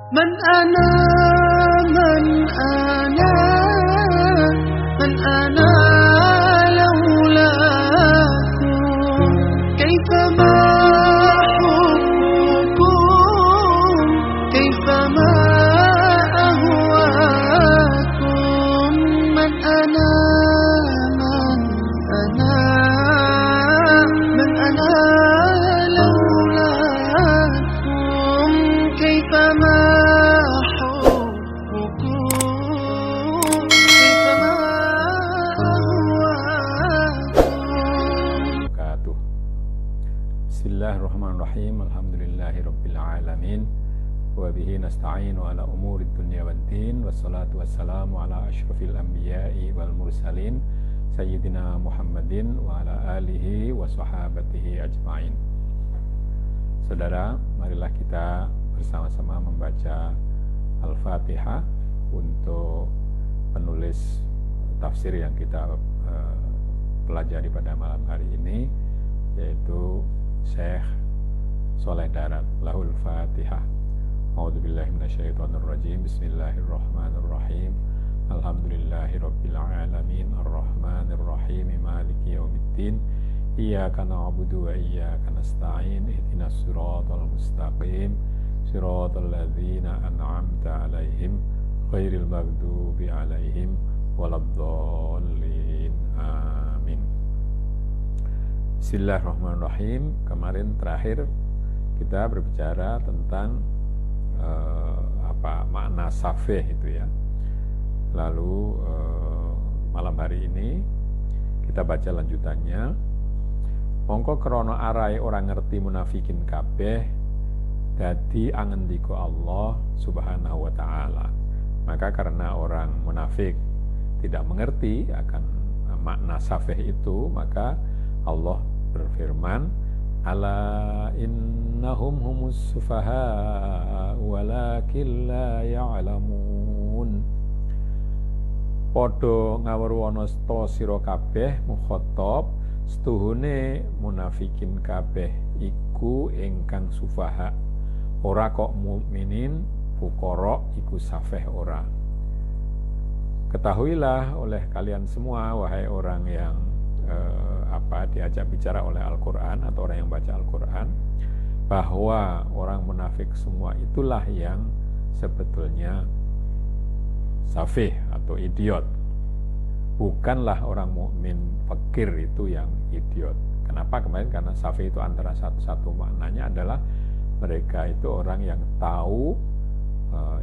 من أنا من أنا من أنا لولاكم كيفما حبكم كيفما أهواكم من أنا من أنا من أنا لولاكم كيفما Bismillahirrahmanirrahim. Alhamdulillahirabbil alamin. Wa bihi nasta'inu ala umuri dunya waddin. Wassalatu wassalamu ala asyrafil anbiya'i wal mursalin sayyidina Muhammadin wa ala alihi wa sahabatihi ajma'in. Saudara, marilah kita bersama-sama membaca Al-Fatihah untuk penulis tafsir yang kita pelajari pada malam hari ini, yaitu Syekh Soleh Darat. Lahul Fatihah. A'udzubillahi minasyaitonirrajim. Bismillahirrahmanirrahim. Alhamdulillahirabbil alamin arrahmanirrahim maliki yaumiddin. Iyyaka na'budu wa iyyaka nasta'in. Ihdinas siratal mustaqim. Siratal ladzina an'amta 'alaihim ghairil maghdubi 'alaihim waladdallin. Amin. Bismillahirrahmanirrahim. Kemarin terakhir kita berbicara tentang makna safeh itu ya. Lalu malam hari ini kita baca lanjutannya. Mongko krana arai orang ngerti munafikin kabeh dadi angendika Allah Subhanahu wa taala. Maka karena orang munafik tidak mengerti akan makna safeh itu, maka Allah berfirman, ala innahum humus sufaha walakin la ya'lamun. Padha ngawruwana sira kabeh mukhatab setuhune munafikin kabeh iku ingkang sufaha, ora kok mukminin fuqara iku safeh ora. Ketahuilah oleh kalian semua wahai orang yang diajak bicara oleh Al-Quran atau orang yang baca Al-Quran, bahwa orang munafik semua itulah yang sebetulnya safih atau idiot. Bukanlah orang mukmin fakir itu yang idiot. Kenapa? Kemarin karena safih itu antara satu maknanya adalah mereka itu orang yang tahu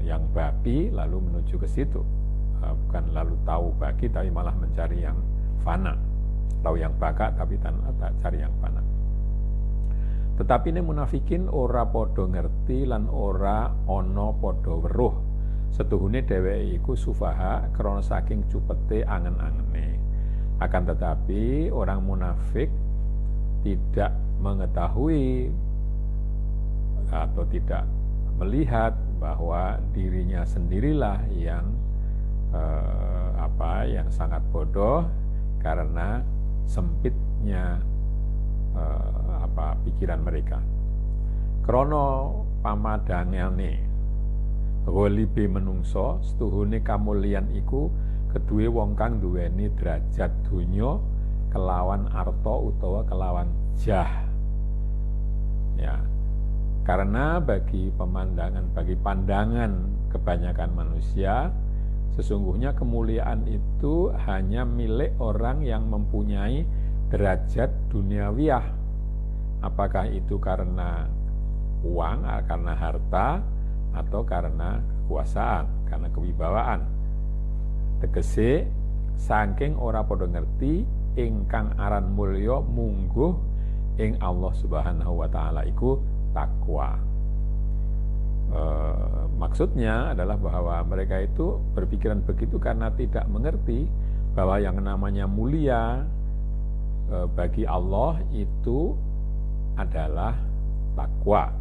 yang baki lalu menuju ke situ. Bukan lalu tahu baki tapi malah mencari yang fana. Tahu yang baka tapi tak cari yang fana. Tetapi ini munafikin ora podo ngerti lan ora ono podo weruh setuhune dheweke iku sufaha krana saking cupete angen-angene. Akan tetapi orang munafik tidak mengetahui atau tidak melihat bahwa dirinya sendirilah yang yang sangat bodoh karena sempitnya pikiran mereka. Krono pamadangane ghalibe menungso setuhune kamulyan iku keduwe wong kang duweni derajat donya kelawan arta utawa kelawan jah. Ya. Karena bagi pandangan kebanyakan manusia, sesungguhnya kemuliaan itu hanya milik orang yang mempunyai derajat duniawiyah. Apakah itu karena uang, karena harta, atau karena kekuasaan, karena kewibawaan. Tegese saking ora padha ngerti ingkang aran mulya mungguh ing Allah Subhanahu wa taala iku takwa. Maksudnya adalah bahwa mereka itu berpikiran begitu karena tidak mengerti bahwa yang namanya mulia bagi Allah itu adalah takwa.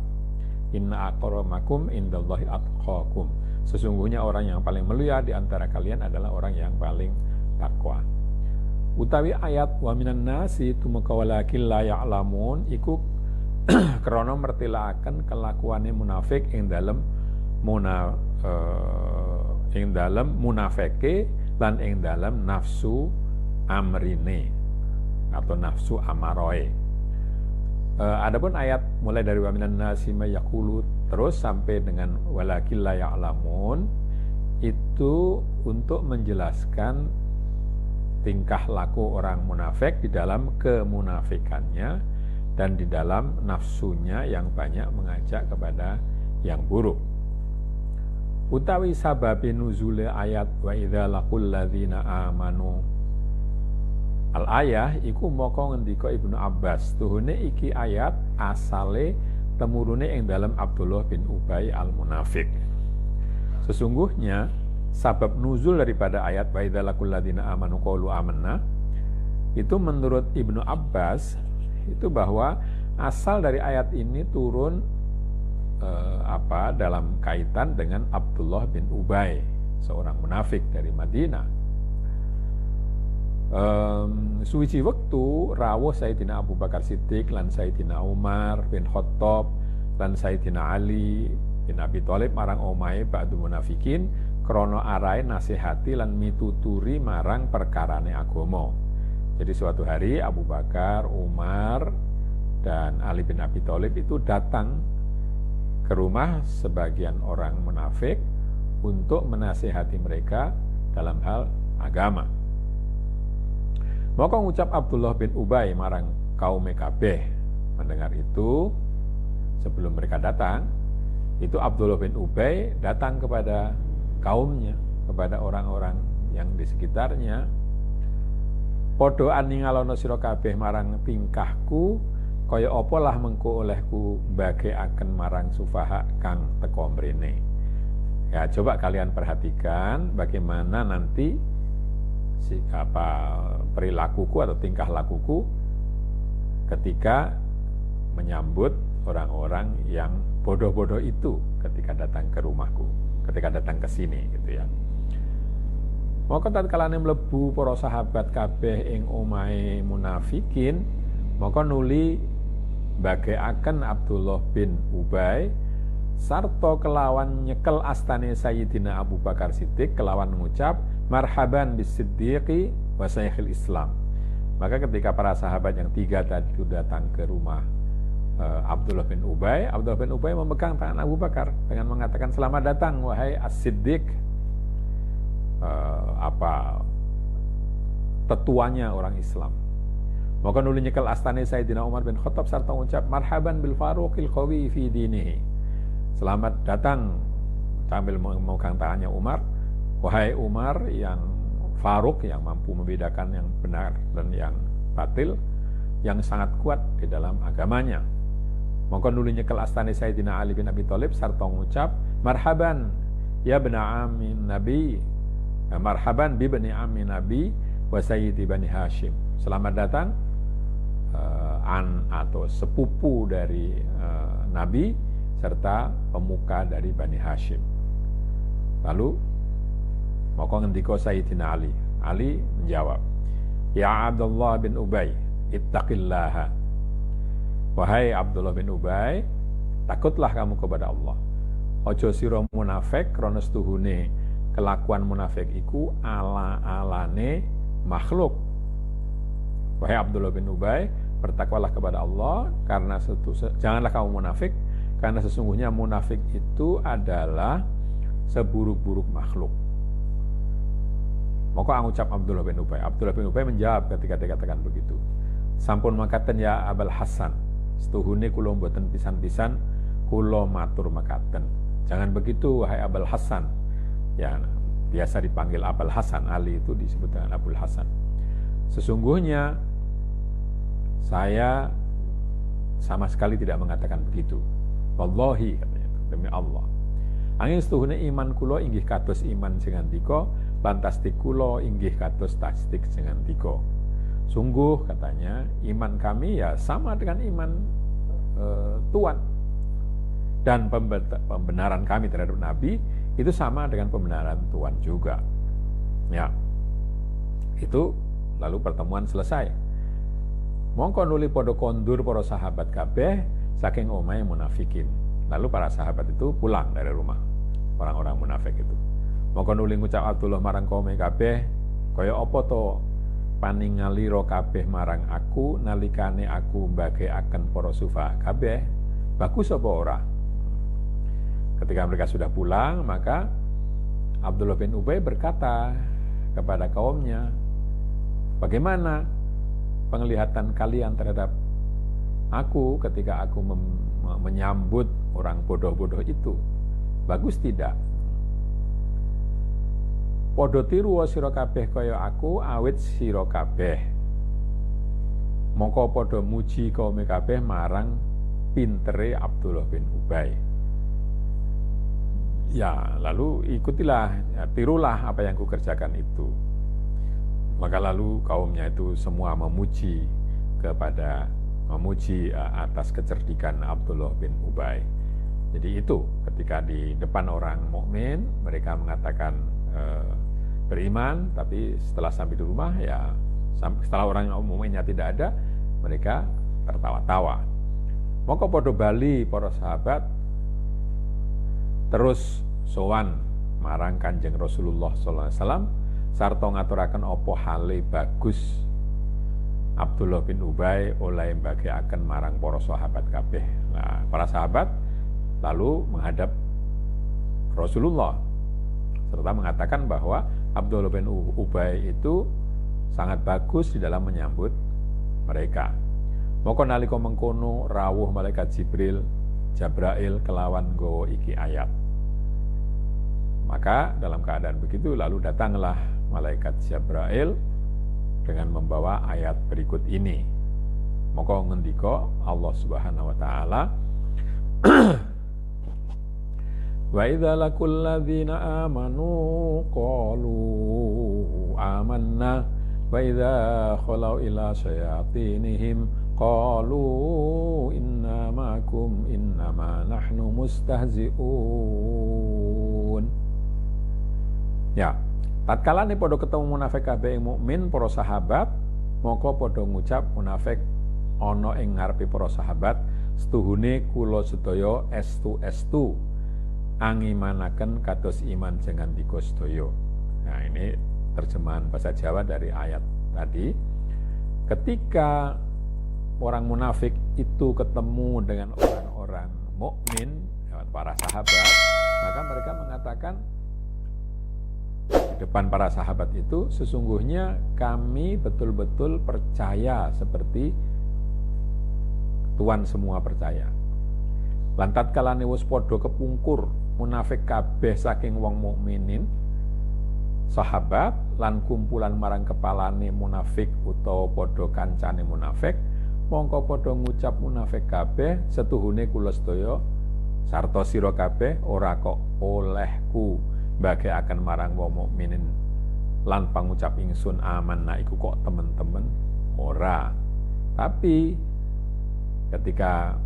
Inna akramakum indallahi atqakum. Sesungguhnya orang yang paling mulia di antara kalian adalah orang yang paling takwa. Utawi ayat wa minan nasi tumeka walakin la ya'lamun iku krana mertilakaken kelakuane munafik ing dalem ing dalem munafike lan ing dalem nafsu amrine atau nafsu amaroe. Adapun ayat mulai dari wa minan nasi may yaqulu terus sampai dengan walakin la ya'lamun itu untuk menjelaskan tingkah laku orang munafik di dalam kemunafikannya dan di dalam nafsunya yang banyak mengajak kepada yang buruk. Utawi sababi nuzule ayat wa idza laqul ladzina amanu al ayah iku moko ngendika Ibnu Abbas tuhune iki ayat asale temurune ing dalam Abdullah bin Ubay al-Munafiq. Sesungguhnya sabab nuzul daripada ayat wa idza laqul ladzina amanu qalu amanna itu menurut Ibnu Abbas itu bahwa asal dari ayat ini turun dalam kaitan dengan Abdullah bin Ubay, seorang munafik dari Madinah. Suwiji wektu rawuh Sayyidina Abu Bakar Siddiq lan Sayyidina Umar bin Khattab lan Sayyidina Ali bin Abi Thalib marang omahe ba'du munafikin krana arahe nasihati lan mituturi marang perkarane agama. Jadi suatu hari Abu Bakar, Umar dan Ali bin Abi Thalib itu datang ke rumah sebagian orang munafik untuk menasihati mereka dalam hal agama. Maka ngucap Abdullah bin Ubay marang kaum kabeh. Mendengar itu, sebelum mereka datang, itu Abdullah bin Ubay datang kepada kaumnya, kepada orang-orang yang di sekitarnya. Padha aningalono sira kabeh marang tingkahku, kaya apa lah mengko olehku bagekaken marang sufaha kang teka mrene. Ya, coba kalian perhatikan bagaimana nanti perilakuku atau tingkah lakuku ketika menyambut orang-orang yang bodoh-bodoh itu ketika datang ke rumahku, ketika datang ke sini gitu ya. Maka tatkala mlebu para sahabat kabeh ing omahe munafikin, maka nuli bagekaken Abdullah bin Ubay sarta kelawan nyekel astane Sayyidina Abu Bakar Siddiq kelawan mengucap marhaban bis-siddiqi wa syekhil Islam. Maka ketika para sahabat yang tiga tadi itu datang ke rumah Abdullah bin Ubay memegang tangan Abu Bakar dengan mengatakan selamat datang wahai as-siddiq, tetuanya orang Islam. Maka nuli nyekel astane Sayyidina Umar bin Khattab serta mengucap marhaban bil faruqil qawi fi dinihi. Selamat datang sambil memegang tangannya Umar, wahai Umar yang Faruk, yang mampu membedakan yang benar dan yang batil, yang sangat kuat di dalam agamanya. Maka nuli nyekel astane Sayyidina Ali bin Abi Thalib serta mengucap marhaban ya bna amin nabi, marhaban bi bani amin nabi wa sayyidi bani Hashim. Selamat datang atau sepupu dari Nabi serta pemuka dari Bani Hashim. Lalu maka ngendika Sayyidina Ali. Ali menjawab, ya Abdullah bin Ubay, ittaqillaha. Wahai Abdullah bin Ubay, takutlah kamu kepada Allah. Ojo sira munafik krana setuhune kelakuan munafik iku ala-alane makhluk. Wahai Abdullah bin Ubay, bertakwalah kepada Allah karena janganlah kamu munafik, karena sesungguhnya munafik itu adalah seburuk-buruk makhluk. Maka ngucap Abdullah bin Ubay menjawab ketika dikatakan begitu, sampun makaten ya Abul Hasan, setuhune kula mboten pisan-pisan kula matur makaten. Jangan begitu wahai Abul Hasan. Ya, biasa dipanggil Abul Hasan, Ali itu disebut dengan Abul Hasan. Sesungguhnya saya sama sekali tidak mengatakan begitu. Wallahi, katanya, demi Allah. Angin setuhune iman kula inggih kados iman sing andika, lan tasdik kula inggih kados tasdik sing andika. Sungguh, katanya, iman kami ya sama dengan iman Tuhan. Dan pembenaran kami terhadap Nabi itu sama dengan pembenaran Tuhan juga. Ya. Itu lalu pertemuan selesai. Mongko nuli padha kondur para sahabat kabeh saking omahe munafikin. Lalu para sahabat itu pulang dari rumah. orang munafik itu. Maka nuli ngucap Abdullah marang kaum kabeh, kaya apa to paningalira kabeh marang aku nalikane aku mbageaken para sufaha kabeh, bagus apa ora? Ketika mereka sudah pulang, maka Abdullah bin Ubay berkata kepada kaumnya, bagaimana penglihatan kalian terhadap aku ketika aku menyambut orang bodoh-bodoh itu? Bagus tidak? Padha tiru sira kabeh kaya aku awit sira kabeh. Mongko padha muji kaum kabeh marang pintere Abdullah bin Ubay. Ya, lalu ikutilah, ya, tirulah apa yang kukerjakan itu. Maka lalu kaumnya itu semua memuji atas kecerdikan Abdullah bin Ubay. Jadi itu ketika di depan orang mukmin mereka mengatakan beriman, tapi setelah sampai di rumah ya setelah orang mukminnya tidak ada, mereka tertawa-tawa. Maka padha bali para sahabat terus sowan marang Kanjeng Rasulullah sallallahu alaihi wasallam sarta ngaturaken apa hale bagus Abdullah bin Ubay oleh mbageaken marang para sahabat kabeh. Nah, para sahabat lalu menghadap Rasulullah serta mengatakan bahwa Abdullah bin Ubay itu sangat bagus di dalam menyambut mereka. Maka nalika mengkono rawuh malaikat Jabrail kelawan nggawa iki ayat. Maka dalam keadaan begitu lalu datanglah malaikat Jabrail dengan membawa ayat berikut ini. Maka ngendika Allah Subhanahu wa taala wa idza laqul ladzina amanu qalu amanna wa idza khalau ila syayatinihim qalu inna ma'akum innama nahnu mustahzi'un. Ya, tatkala ne padha ketemu munafik kabeh mukmin para sahabat, maka padha ngucap munafik ana ing ngarepe para sahabat, setuhune kula sedaya estu angimanaken kados iman jangan dika sedaya. Nah, ini terjemahan bahasa Jawa dari ayat tadi. Ketika orang munafik itu ketemu dengan orang-orang mukmin, para sahabat, maka mereka mengatakan di depan para sahabat itu, sesungguhnya kami betul-betul percaya seperti Tuhan semua percaya. Lantat kalane wis padha kepungkur munafik kabeh saking wong mukminin, sahabat lan kumpulan marang kepalane munafik utawa padha kancane munafik, mongko padha ngucap munafik kabeh, setuhune kula sedaya sarta sira kabeh ora kok olehku mbageaken marang wong mukminin lan pangucap ingsun amanna iku kok temen-temen ora. Tapi ketika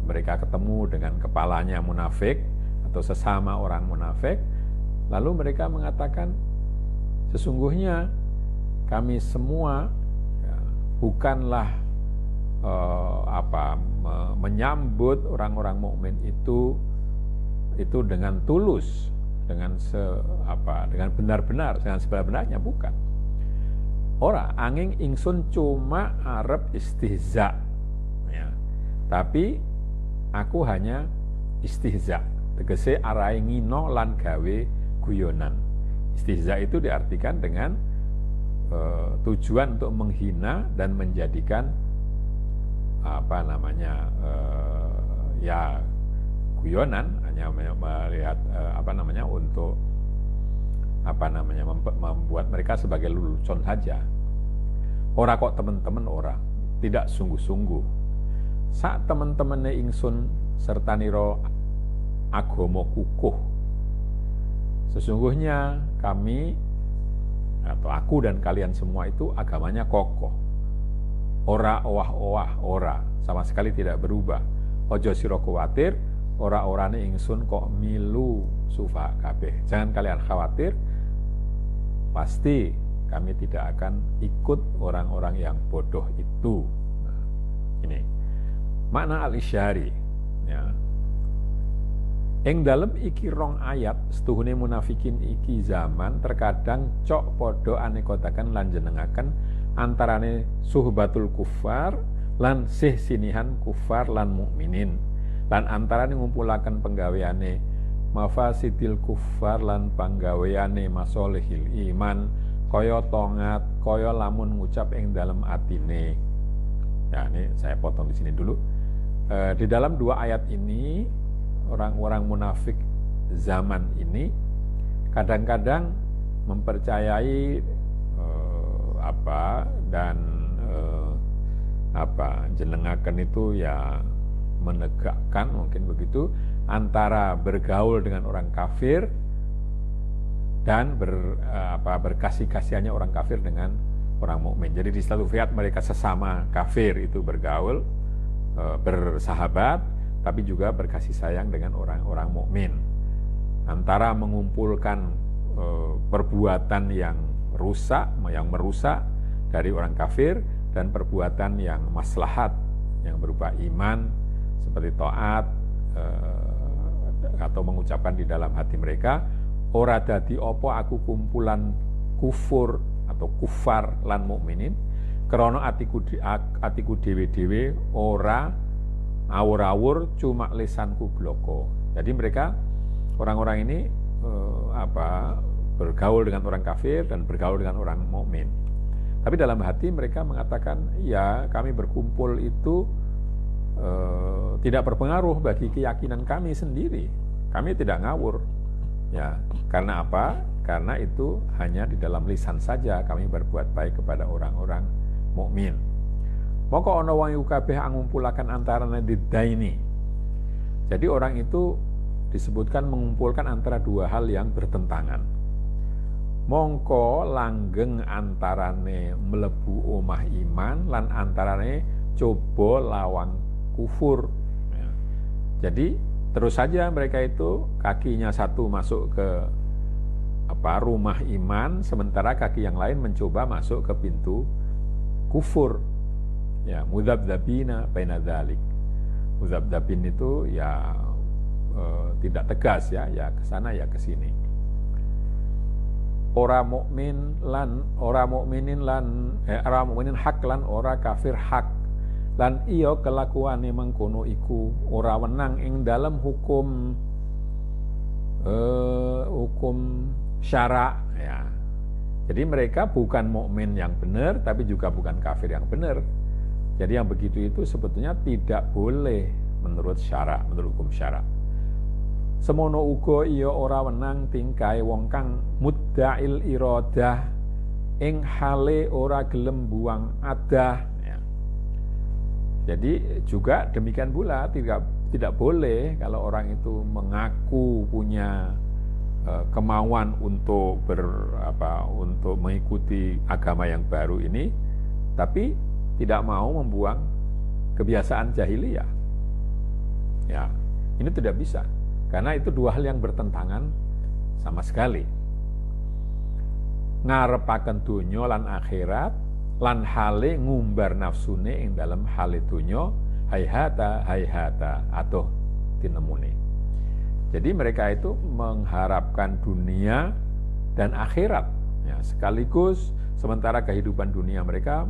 mereka ketemu dengan kepalanya munafik atau sesama orang munafik, lalu mereka mengatakan, sesungguhnya kami semua ya, bukanlah menyambut orang-orang mukmin itu dengan tulus, dengan benar-benar, dengan sebenar-benarnya, bukan. Ora angin ingsun cuma arep istihza, ya. Tapi aku hanya istihza, tegese arai ngino lan gawe guyonan. Istihza itu diartikan dengan tujuan untuk menghina dan menjadikan ya guyonan, hanya melihat untuk membuat mereka sebagai lelucon saja. Ora kok teman-teman, ora, tidak sungguh-sungguh. Sak teman-temane ingsun serta niro agama kukuh. Sesungguhnya kami atau aku dan kalian semua itu agamanya kokoh. Ora owah-owah, ora, sama sekali tidak berubah. Ojo sira kuwatir, ora-orane ingsun kok milu sufa kabeh. Jangan kalian khawatir, pasti kami tidak akan ikut orang-orang yang bodoh itu. Nah, ini makna al-isyari, ya. Ing dalem iki rong ayat setuhune munafikin iki zaman terkadang cok podo anekotaken lan jenengaken antarane suhbatul kufar lan sinihan kufar lan mukminin lan antarane ngumpulaken penggaweane mafasidil kufar lan penggaweane masolihil iman kaya tongat kaya lamun ngucap ing dalem atine. Ya, ini saya potong di sini dulu. Di dalam dua ayat ini orang-orang munafik zaman ini kadang-kadang mempercayai jenengaken itu ya menegakkan mungkin begitu antara bergaul dengan orang kafir dan berkasih-kasihannya orang kafir dengan orang mukmin. Jadi di satu pihak mereka sesama kafir itu bergaul, bersahabat, tapi juga berkasih sayang dengan orang-orang mukmin. Antara mengumpulkan perbuatan yang rusak, yang merusak dari orang kafir dan perbuatan yang maslahat, yang berupa iman seperti taat atau mengucapkan di dalam hati mereka, ora dadi opo aku kumpulan kufur atau kufar lan mukminin, krana atiku dhewe-dhewe ora awur-awur cuma lisanku bloko. Jadi mereka orang-orang ini bergaul dengan orang kafir dan bergaul dengan orang mukmin. Tapi dalam hati mereka mengatakan, ya kami berkumpul itu tidak berpengaruh bagi keyakinan kami sendiri. Kami tidak ngawur. Ya, karena apa? Karena itu hanya di dalam lisan saja kami berbuat baik kepada orang-orang mukmin. Maka ana wong kabeh ngumpulaken antarane didaini. Jadi orang itu disebutkan mengumpulkan antara dua hal yang bertentangan. Mongko langgeng antarane mlebu omah iman lan antarane coba lawang kufur. Ya. Jadi terus saja mereka itu kakinya satu masuk ke rumah iman, sementara kaki yang lain mencoba masuk ke pintu kufur. Ya, mudzabdzabina baina dzalik. Mudzabdzabin itu ya tidak tegas ya ke sana ya ke sini. Ora mukminin hak lan ora kafir hak. Lan iya kelakuane mengkono iku ora wenang ing dalam hukum syara ya. Jadi mereka bukan mukmin yang benar tapi juga bukan kafir yang benar. Jadi yang begitu itu sebetulnya tidak boleh menurut syara, menurut hukum syara. Semono uga iya ora wenang tingkae wong kang mudda'il iradah ing hale ora gelem buang adah ya. Jadi juga demikian pula tidak boleh kalau orang itu mengaku punya kemauan untuk untuk mengikuti agama yang baru ini tapi tidak mau membuang kebiasaan jahiliyah. Ya, ini tidak bisa. Karena itu dua hal yang bertentangan sama sekali. Ngarepaken donya lan akhirat lan hale ngumbar nafsune ing dalam hale donya hayhata atuh tinemune. Jadi mereka itu mengharapkan dunia dan akhirat ya, sekaligus sementara kehidupan dunia mereka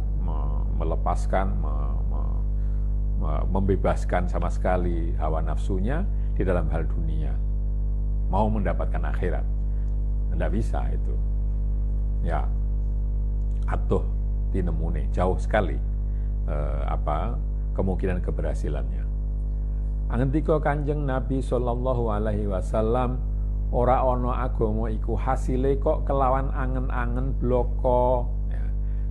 melepaskan membebaskan sama sekali hawa nafsunya di dalam hal dunia, mau mendapatkan akhirat, tidak bisa itu. Ya, atuh tinemune jauh sekali kemungkinan keberhasilannya. Angendika Kanjeng Nabi sallallahu alaihi wasallam, ora ana agama iku hasile kok kelawan angen-angen bloko. Ya.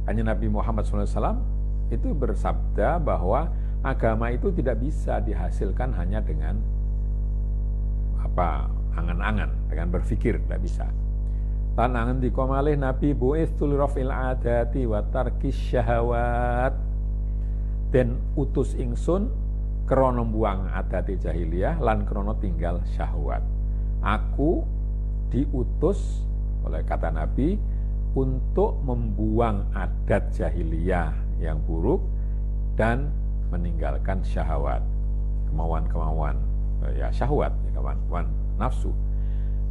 Kanjeng Nabi Muhammad sallallahu alaihi wasallam itu bersabda bahwa agama itu tidak bisa dihasilkan hanya dengan angan-angan, dengan berpikir tidak bisa. Lan angendika malih Nabi bu'itsu lirafil adati wa tarkis syahawat, den utus ingsun krana mbuang adate jahiliyah lan krana tinggal syahwat. Aku diutus oleh kata Nabi untuk membuang adat jahiliyah yang buruk dan meninggalkan syahwat, kemauan-kemauan ya syahwat. wan nafsu.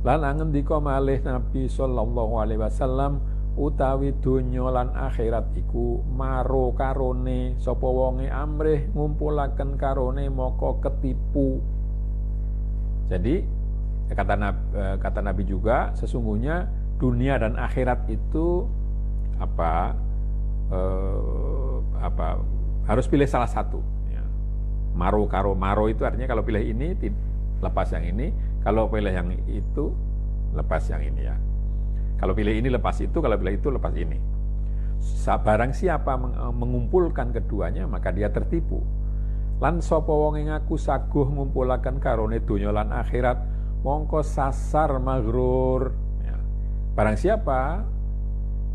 Lan ngendika malih Nabi sallallahu alaihi wasallam, utawi donya lan akhirat iku maro karone sapa wonge amrih ngumpulaken karone moko ketipu. Jadi kata Nabi juga, sesungguhnya dunia dan akhirat itu harus pilih salah satu. Ya. Maro itu artinya kalau pilih ini lepas yang ini, kalau pilih yang itu lepas yang ini ya. Kalau pilih ini lepas itu, kalau pilih itu lepas ini. Barang siapa mengumpulkan keduanya maka dia tertipu. Lan sapa wong ngaku saguh ngumpulaken karone donya lan akhirat mongko sasar maghrur. Ya. Barang siapa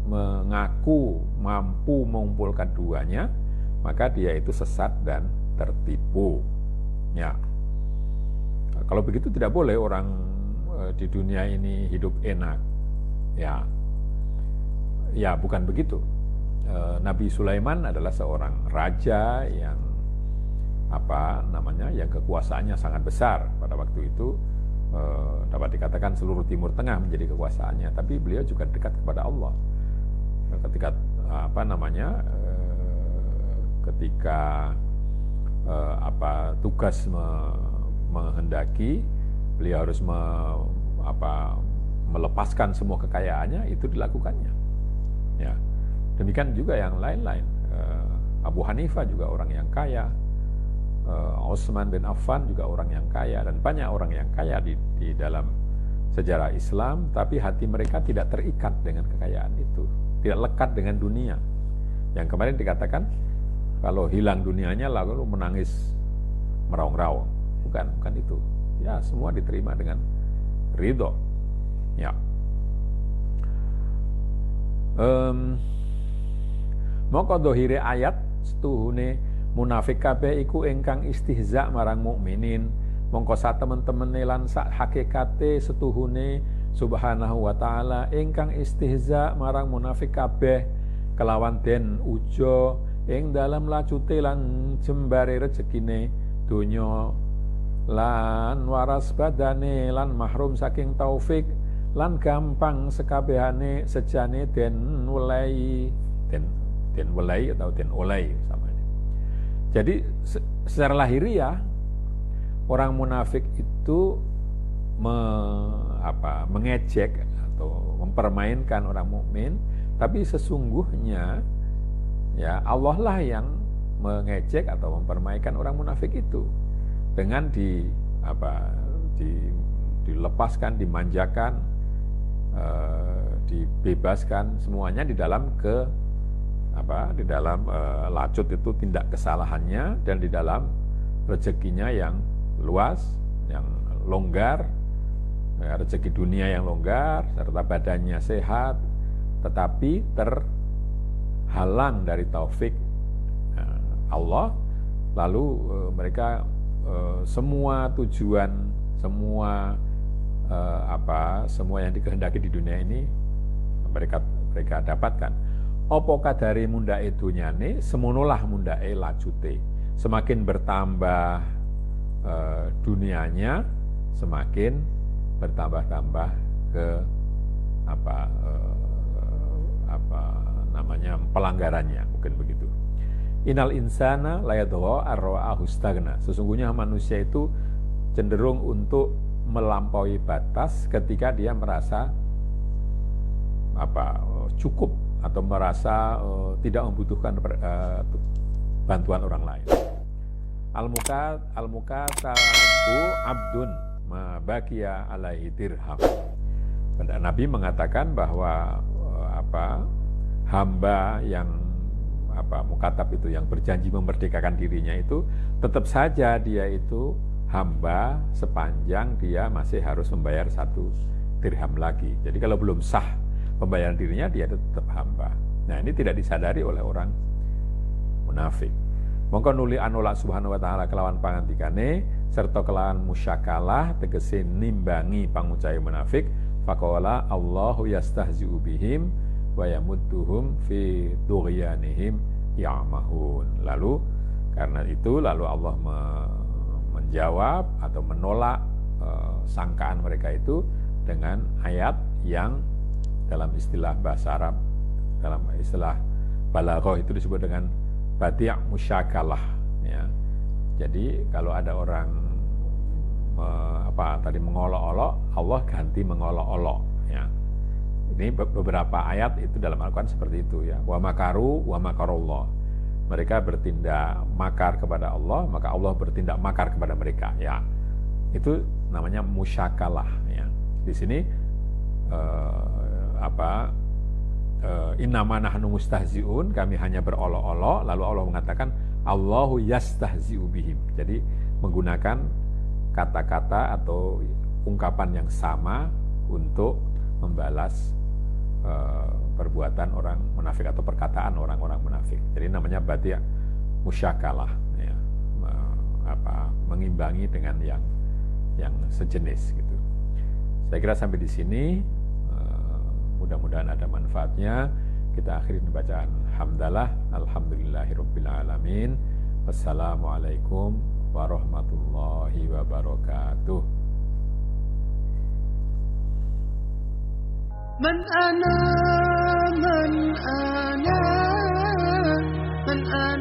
mengaku mampu mengumpulkan duanya, maka dia itu sesat dan tertipu. Ya. Kalau begitu tidak boleh orang di dunia ini hidup enak. Ya, bukan begitu. Nabi Sulaiman adalah seorang raja yang yang kekuasaannya sangat besar pada waktu itu. Dapat dikatakan seluruh Timur Tengah menjadi kekuasaannya, tapi beliau juga dekat kepada Allah. Ketika tugas menghendaki beliau harus melepaskan semua kekayaannya, itu dilakukannya. Ya, demikian juga yang lain-lain. Abu Hanifah juga orang yang kaya, Utsman bin Affan juga orang yang kaya, dan banyak orang yang kaya di dalam sejarah Islam, tapi hati mereka tidak terikat dengan kekayaan itu, tidak lekat dengan dunia. Yang kemarin dikatakan kalau hilang dunianya lalu menangis meraung-raung, bukan itu. Ya, semua diterima dengan ridho. Ya. Maka dohire ayat setuhune munafik kabeh iku ingkang istihza marang mukminin. Mongko sak temen-temene lan sak hakikate setuhune subhanahu wa ta'ala ingkang istihza marang munafik kabeh kelawan den uja ing dalam lacute lan jembare rezekine donya lan waras badane lan mahrum saking taufik lan gampang sekabehane sejane den welai atau den olai sama ini. Jadi secara lahiriah orang munafik itu mengejek atau mempermainkan orang mukmin, tapi sesungguhnya ya Allah lah yang mengejek atau mempermainkan orang munafik itu dengan dilepaskan, dimanjakan, dibebaskan semuanya di dalam lacut itu tindak kesalahannya, dan di dalam rezekinya yang luas, yang longgar, ya, rezeki dunia yang longgar, serta badannya sehat, tetapi terhalang dari taufik Allah. Lalu mereka semua tujuan, semua yang dikehendaki di dunia ini mereka dapatkan. Apa kadare mundhake dunyane, semonolah mundhake lajute. Semakin bertambah dunianya, semakin bertambah-tambah ke pelanggarannya, mungkin begitu. Innal insana layadgha ar-ra'ahu istagna. Sesungguhnya manusia itu cenderung untuk melampaui batas ketika dia merasa cukup atau merasa tidak membutuhkan bantuan orang lain. Al-mukatabu abdun ma baqiya alaihi dirham. Nabi mengatakan bahwa hamba yang mukatab itu, yang berjanji memerdekakan dirinya itu, tetap saja dia itu hamba sepanjang dia masih harus membayar 1 dirham lagi. Jadi kalau belum sah pembayaran dirinya, dia tetap hamba. Nah, ini tidak disadari oleh orang munafik. Mongko nuli anulak subhanahu wa ta'ala kelawan pangantikane serta kelawan musyakalah tegese nimbangi pangucai munafik. Faqala Allahu yastahzi'u bihim wa yamudduhum fi tughyanihim ya'mahun. Lalu karena itu Allah menjawab atau menolak sangkaan mereka itu dengan ayat yang dalam istilah bahasa Arab, dalam istilah balaghah itu disebut dengan badi' musyakalah ya. Jadi kalau ada orang mengolok-olok, Allah ganti mengolok-olok ya. Ini beberapa ayat itu dalam Al-Quran seperti itu ya. Wa makaru wa makarullah. Mereka bertindak makar kepada Allah, maka Allah bertindak makar kepada mereka ya. Itu namanya musyakalah ya. Di sini innama nahnu mustahzi'un, kami hanya berolok-olok, lalu Allah mengatakan Allahu yastahzi'u bihim. Jadi menggunakan kata-kata atau ungkapan yang sama untuk membalas perbuatan orang munafik atau perkataan orang-orang munafik. Jadi namanya badi' musyakalah ya. Mengimbangi dengan yang sejenis gitu. Saya kira sampai di sini, mudah-mudahan ada manfaatnya. Kita akhiri bacaan hamdalah, alhamdulillahirabbil alamin. Wassalamualaikum warahmatullahi wabarakatuh. من أنا من أنا من أنا